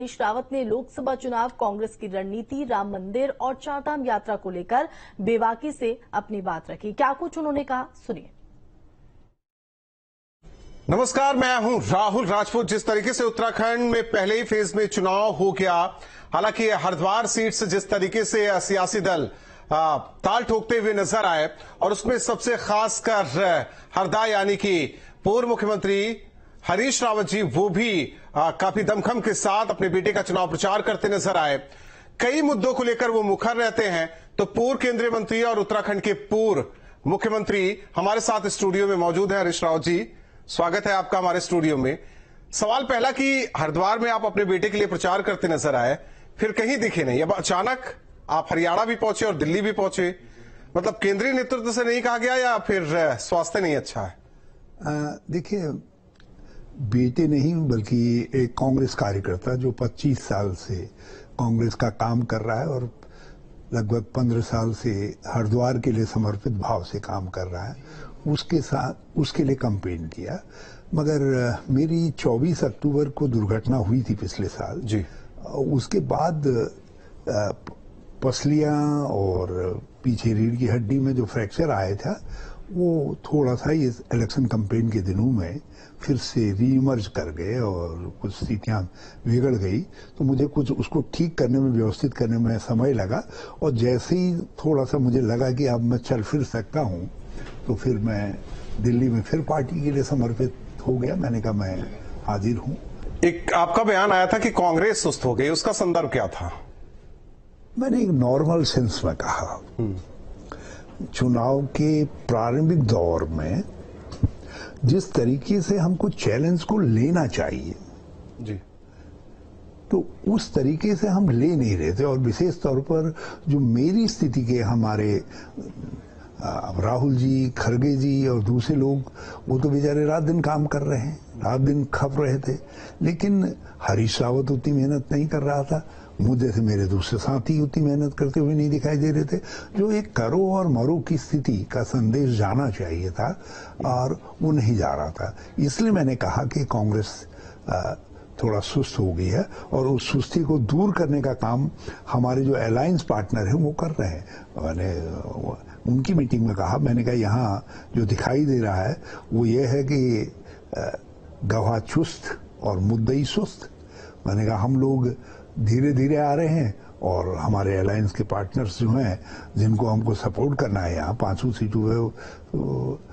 हरीश रावत ने लोकसभा चुनाव, कांग्रेस की रणनीति, राम मंदिर और चारधाम यात्रा को लेकर बेबाकी से अपनी बात रखी। क्या कुछ उन्होंने कहा, सुनिए। नमस्कार, मैं हूं राहुल राजपूत। जिस तरीके से उत्तराखंड में पहले ही फेज में चुनाव हो गया, हालांकि हरिद्वार सीट से जिस तरीके से सियासी दल ताल ठोकते हुए नजर आए और उसमें सबसे खासकर हरदा यानी कि पूर्व मुख्यमंत्री हरीश रावत जी, वो भी काफी दमखम के साथ अपने बेटे का चुनाव प्रचार करते नजर आए। कई मुद्दों को लेकर वो मुखर रहते हैं। तो पूर्व केंद्रीय मंत्री और उत्तराखंड के पूर्व मुख्यमंत्री हमारे साथ स्टूडियो में मौजूद हैं। हरीश रावत जी, स्वागत है आपका हमारे स्टूडियो में। सवाल पहला कि हरिद्वार में आप अपने बेटे के लिए प्रचार करते नजर आए, फिर कहीं दिखे नहीं। अब अचानक आप हरियाणा भी पहुंचे और दिल्ली भी पहुंचे, मतलब केंद्रीय नेतृत्व से नहीं कहा गया या फिर स्वास्थ्य नहीं अच्छा है? देखिए, बेटे नहीं बल्कि एक कांग्रेस कार्यकर्ता जो 25 साल से कांग्रेस का काम कर रहा है और लगभग 15 साल से हरिद्वार के लिए समर्पित भाव से काम कर रहा है, उसके साथ उसके लिए कैंपेन किया। मगर मेरी 24 अक्टूबर को दुर्घटना हुई थी पिछले साल जी। उसके बाद पसलियां और पीछे रीढ़ की हड्डी में जो फ्रैक्चर आया था, वो थोड़ा सा इस इलेक्शन कैंपेन के दिनों में फिर से रीइमर्ज कर गए और कुछ स्थितियां बिगड़ गई। तो मुझे कुछ उसको ठीक करने में, व्यवस्थित करने में समय लगा। और जैसे ही थोड़ा सा मुझे लगा कि अब मैं चल फिर सकता हूं, तो फिर मैं दिल्ली में फिर पार्टी के लिए समर्पित हो गया। मैंने कहा मैं हाजिर हूं। एक आपका बयान आया था कि कांग्रेस सुस्त हो गई, उसका संदर्भ क्या था? मैंने एक नॉर्मल सेंस में कहा, चुनाव के प्रारंभिक दौर में जिस तरीके से हमको चैलेंज को लेना चाहिए जी, तो उस तरीके से हम ले नहीं रहे थे। और विशेष तौर पर जो मेरी स्थिति के हमारे राहुल जी, खड़गे जी और दूसरे लोग, वो तो बेचारे रात दिन काम कर रहे हैं, रात दिन खप रहे थे। लेकिन हरीश रावत उतनी मेहनत नहीं कर रहा था। मुझे से मेरे दूसरे साथी उतनी मेहनत करते हुए नहीं दिखाई दे रहे थे। जो एक करो और मरो की स्थिति का संदेश जाना चाहिए था और वो नहीं जा रहा था। इसलिए मैंने कहा कि कांग्रेस थोड़ा सुस्त हो गई है और उस सुस्ती को दूर करने का काम हमारे जो अलायंस पार्टनर हैं वो कर रहे हैं। मैंने उनकी मीटिंग में कहा, मैंने कहा यहाँ जो दिखाई दे रहा है वो ये है कि गवाह चुस्त और मुद्दई सुस्त। मैंने कहा हम लोग धीरे धीरे आ रहे हैं और हमारे अलायंस के पार्टनर्स जो हैं, जिनको हमको सपोर्ट करना है, यहाँ 5 सीटों पे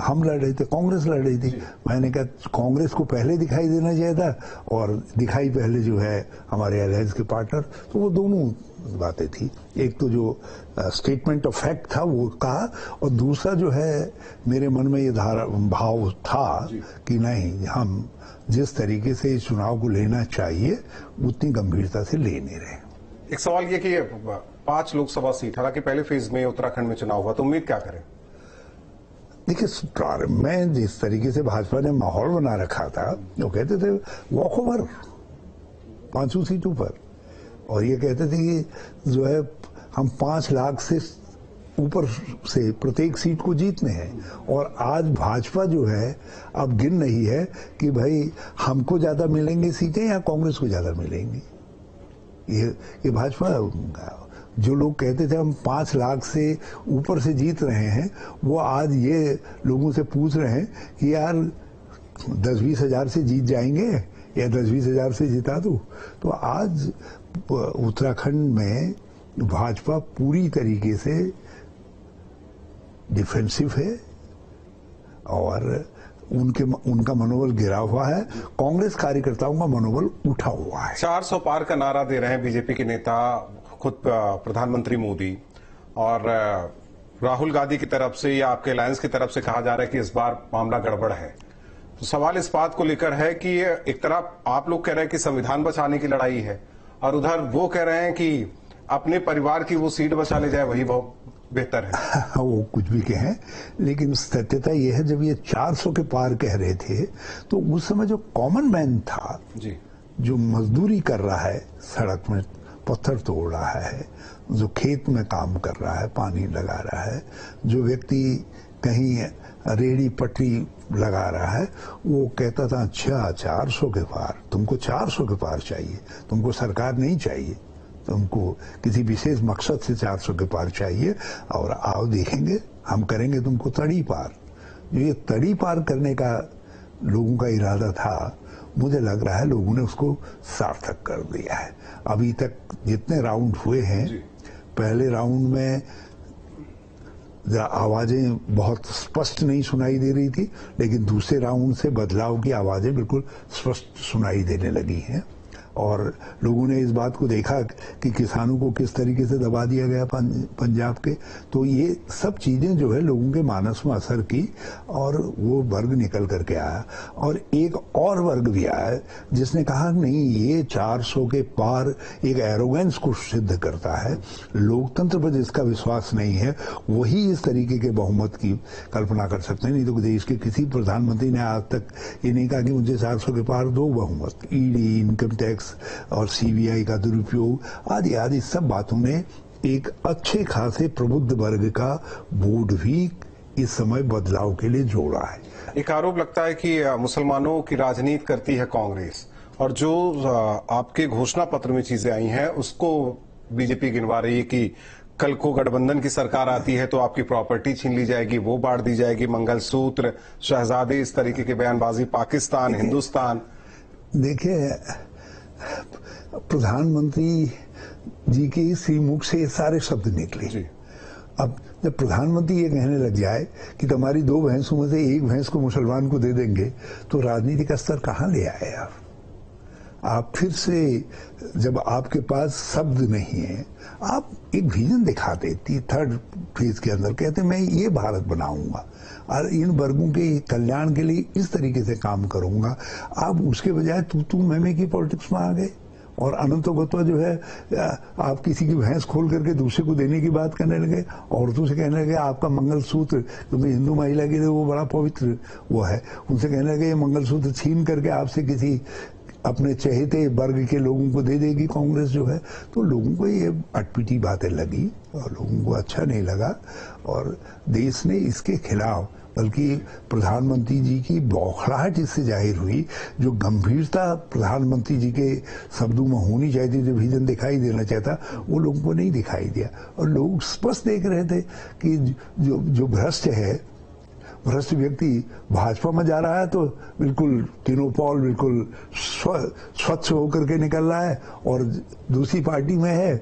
हम लड़ रहे थे, कांग्रेस लड़ रही थी। मैंने कहा कांग्रेस को पहले दिखाई देना चाहिए था और दिखाई पहले जो है हमारे अलायंस के पार्टनर। तो वो दोनों बातें थी। एक तो जो स्टेटमेंट ऑफ फैक्ट था वो कहा, और दूसरा जो है मेरे मन में ये भाव था कि नहीं, हम जिस तरीके से इस चुनाव को लेना चाहिए उतनी गंभीरता से ले नहीं रहे। एक सवाल ये कि 5 लोकसभा सीट, हालांकि पहले फेज में उत्तराखंड में चुनाव हुआ, तो उम्मीद क्या करें? देखिए, प्रारंभ में जिस तरीके से भाजपा ने माहौल बना रखा था, वो कहते थे वॉक ओवर 5 सीटों पर, और ये कहते थे कि जो है हम 5 लाख से ऊपर से प्रत्येक सीट को जीतने हैं। और आज भाजपा जो है अब गिन रही है कि भाई हमको ज्यादा मिलेंगे सीटें या कांग्रेस को ज्यादा मिलेंगी। ये भाजपा, जो लोग कहते थे हम 5 लाख से ऊपर से जीत रहे हैं, वो आज ये लोगों से पूछ रहे हैं कि यार 10-20 हजार से जीत जाएंगे या 10-20 हजार से जिता दूं। तो आज उत्तराखंड में भाजपा पूरी तरीके से डिफेंसिव है और उनका मनोबल गिरा हुआ है। कांग्रेस कार्यकर्ताओं का मनोबल उठा हुआ है। 400 पार का नारा दे रहे हैं बीजेपी के नेता, खुद प्रधानमंत्री मोदी, और राहुल गांधी की तरफ से या आपके अलायंस की तरफ से कहा जा रहा है कि इस बार मामला गड़बड़ है। तो सवाल इस बात को लेकर है कि एक तरफ आप लोग कह रहे हैं कि संविधान बचाने की लड़ाई है और उधर वो कह रहे हैं कि अपने परिवार की वो सीट बचा ले जाए, वही बहुत बेहतर है। वो कुछ भी कहें, लेकिन सत्यता ये है, जब ये 400 के पार कह रहे थे तो उस समय जो कॉमन मैन था जी, जो मजदूरी कर रहा है, सड़क में पत्थर तोड़ रहा है, जो खेत में काम कर रहा है, पानी लगा रहा है, जो व्यक्ति कहीं रेहड़ी पटरी लगा रहा है, वो कहता था अच्छा 400 के पार, तुमको 400 के पार चाहिए, तुमको सरकार नहीं चाहिए, तुमको किसी विशेष मकसद से 400 के पार चाहिए, और आओ देखेंगे हम करेंगे तुमको तड़ी पार। जो ये तड़ी पार करने का लोगों का इरादा था, मुझे लग रहा है लोगों ने उसको सार्थक कर दिया है। अभी तक जितने राउंड हुए हैं, पहले राउंड में आवाजें बहुत स्पष्ट नहीं सुनाई दे रही थी, लेकिन दूसरे राउंड से बदलाव की आवाजें बिल्कुल स्पष्ट सुनाई देने लगी हैं, और लोगों ने इस बात को देखा कि किसानों को किस तरीके से दबा दिया गया पंजाब के। तो ये सब चीजें जो है लोगों के मानस में असर की, और वो वर्ग निकल करके आया। और एक और वर्ग भी आया जिसने कहा नहीं, ये 400 के पार एक एरोगेंस को सिद्ध करता है, लोकतंत्र पर जिसका विश्वास नहीं है वही इस तरीके के बहुमत की कल्पना कर सकते हैं। नहीं तो देश के किसी प्रधानमंत्री ने आज तक ये नहीं कहा कि मुझे 400 के पार दो बहुमत। ईडी, इनकम टैक्स और सीबीआई का दुरुपयोग आदि आदि सब बातों ने एक अच्छे खासे प्रबुद्ध वर्ग का वोट भी इस समय बदलाव के लिए जोड़ा है। एक आरोप लगता है कि मुसलमानों की राजनीति करती है कांग्रेस, और जो आपके घोषणा पत्र में चीजें आई हैं उसको बीजेपी गिनवा रही है कि कल को गठबंधन की सरकार आती है तो आपकी प्रॉपर्टी छीन ली जाएगी, वो बांट दी जाएगी, मंगलसूत्र, शहजादे, इस तरीके की बयानबाजी, पाकिस्तान, हिंदुस्तान। देखिए, प्रधानमंत्री जी के इसी मुख से ये सारे शब्द निकले। अब जब प्रधानमंत्री ये कहने लग जाए कि तुम्हारी 2 भैंसों में से एक भैंस को मुसलमान को दे देंगे, तो राजनीतिक स्तर कहां ले आए आप फिर से, जब आपके पास शब्द नहीं है, आप एक विजन दिखाते 3rd फेज के अंदर, कहते मैं ये भारत बनाऊंगा और इन वर्गों के कल्याण के लिए इस तरीके से काम करूंगा। आप उसके बजाय तू मैं की पॉलिटिक्स में आ गए, और अनंतोगत्वा जो है, आप किसी की भैंस खोल करके दूसरे को देने की बात करने लगे, औरतों से कहने लगे आपका मंगलसूत्र, क्योंकि हिंदू महिला के लिए वो बड़ा पवित्र वो है, उनसे कहने लगे ये मंगलसूत्र छीन करके आपसे किसी अपने चहेते वर्ग के लोगों को दे देगी कांग्रेस जो है। तो लोगों को ये अटपटी बातें लगी और लोगों को अच्छा नहीं लगा, और देश ने इसके खिलाफ, बल्कि प्रधानमंत्री जी की बौखलाहट इससे जाहिर हुई, जो गंभीरता प्रधानमंत्री जी के शब्दों में होनी चाहिए थी, जो विजन दिखाई देना चाहता, वो लोगों को नहीं दिखाई दिया। और लोग स्पष्ट देख रहे थे कि जो भ्रष्ट है, भ्रष्ट व्यक्ति भाजपा में जा रहा है तो बिल्कुल टिनोपॉल बिल्कुल स्वच्छ होकर के निकल रहा है, और दूसरी पार्टी में है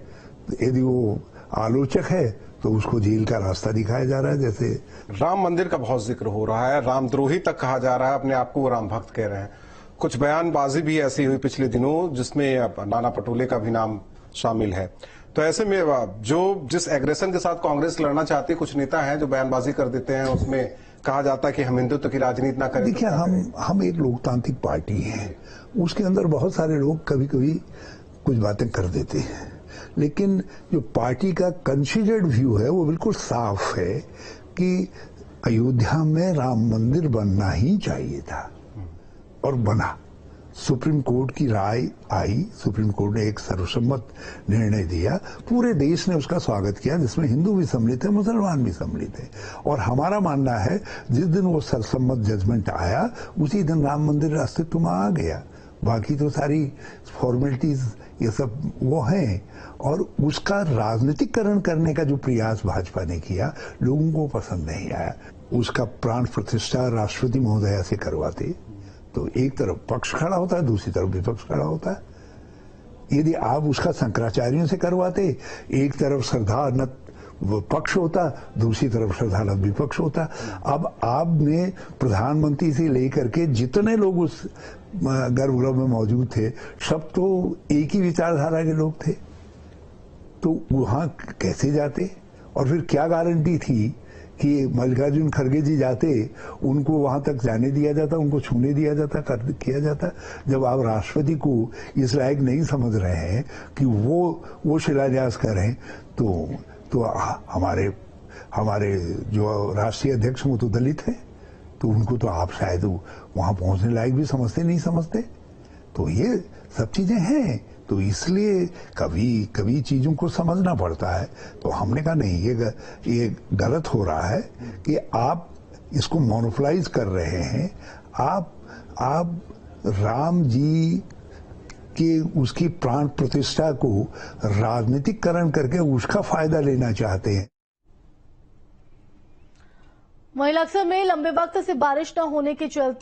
यदि वो आलोचक है तो उसको जेल का रास्ता दिखाया जा रहा है। जैसे राम मंदिर का बहुत जिक्र हो रहा है, रामद्रोही तक कहा जा रहा है, अपने आप को वो राम भक्त कह रहे हैं। कुछ बयानबाजी भी ऐसी हुई पिछले दिनों जिसमें नाना पटोले का भी नाम शामिल है। तो ऐसे में जिस एग्रेशन के साथ कांग्रेस लड़ना चाहती है, कुछ नेता हैं जो बयानबाजी कर देते हैं, उसमें कहा जाता है कि हम हिंदुत्व की राजनीति ना करें। देखिए, हम एक लोकतांत्रिक पार्टी है, उसके अंदर बहुत सारे लोग कभी कभी कुछ बातें कर देते हैं, लेकिन जो पार्टी का कंसिडर्ड व्यू है वो बिल्कुल साफ है कि अयोध्या में राम मंदिर बनना ही चाहिए था, और बना। सुप्रीम कोर्ट की राय आई, सुप्रीम कोर्ट ने एक सर्वसम्मत निर्णय दिया, पूरे देश ने उसका स्वागत किया, जिसमें हिंदू भी सम्मिलित है, मुसलमान भी सम्मिलित है। और हमारा मानना है जिस दिन वो सर्वसम्मत जजमेंट आया उसी दिन राम मंदिर अस्तित्व में आ गया। बाकी तो सारी फॉर्मेलिटीज ये सब वो हैं, और उसका राजनीतिकरण करने का जो प्रयास भाजपा ने किया लोगों को पसंद नहीं आया। उसका प्राण प्रतिष्ठा राष्ट्रपति महोदया से करवाते तो एक तरफ पक्ष खड़ा होता है, दूसरी तरफ विपक्ष खड़ा होता है। यदि आप उसका शंकराचार्यों से करवाते, एक तरफ श्रद्धानत पक्ष होता, दूसरी तरफ श्रद्धानत विपक्ष होता। अब आपने प्रधानमंत्री से लेकर के जितने लोग उस गर्भगृह में मौजूद थे, सब तो एक ही विचारधारा के लोग थे, तो वहां कैसे जाते? और फिर क्या गारंटी थी कि मल्लिकार्जुन खड़गे जी जाते, उनको वहां तक जाने दिया जाता, उनको छूने दिया जाता, किया जाता? जब आप राष्ट्रपति को इस लायक नहीं समझ रहे हैं कि वो शिलान्यास करें, तो हमारे जो राष्ट्रीय अध्यक्ष वो तो दलित हैं, तो उनको तो आप शायद वहां पहुंचने लायक भी समझते नहीं समझते। तो ये सब चीजें हैं, तो इसलिए कभी कभी चीजों को समझना पड़ता है। तो हमने कहा नहीं, ये गलत हो रहा है कि आप इसको मोनोपलाइज कर रहे हैं। आप राम जी कि उसकी प्राण प्रतिष्ठा को राजनीतिकरण करके उसका फायदा लेना चाहते हैं। वहीं लक्सर में लंबे वक्त से बारिश न होने के चलते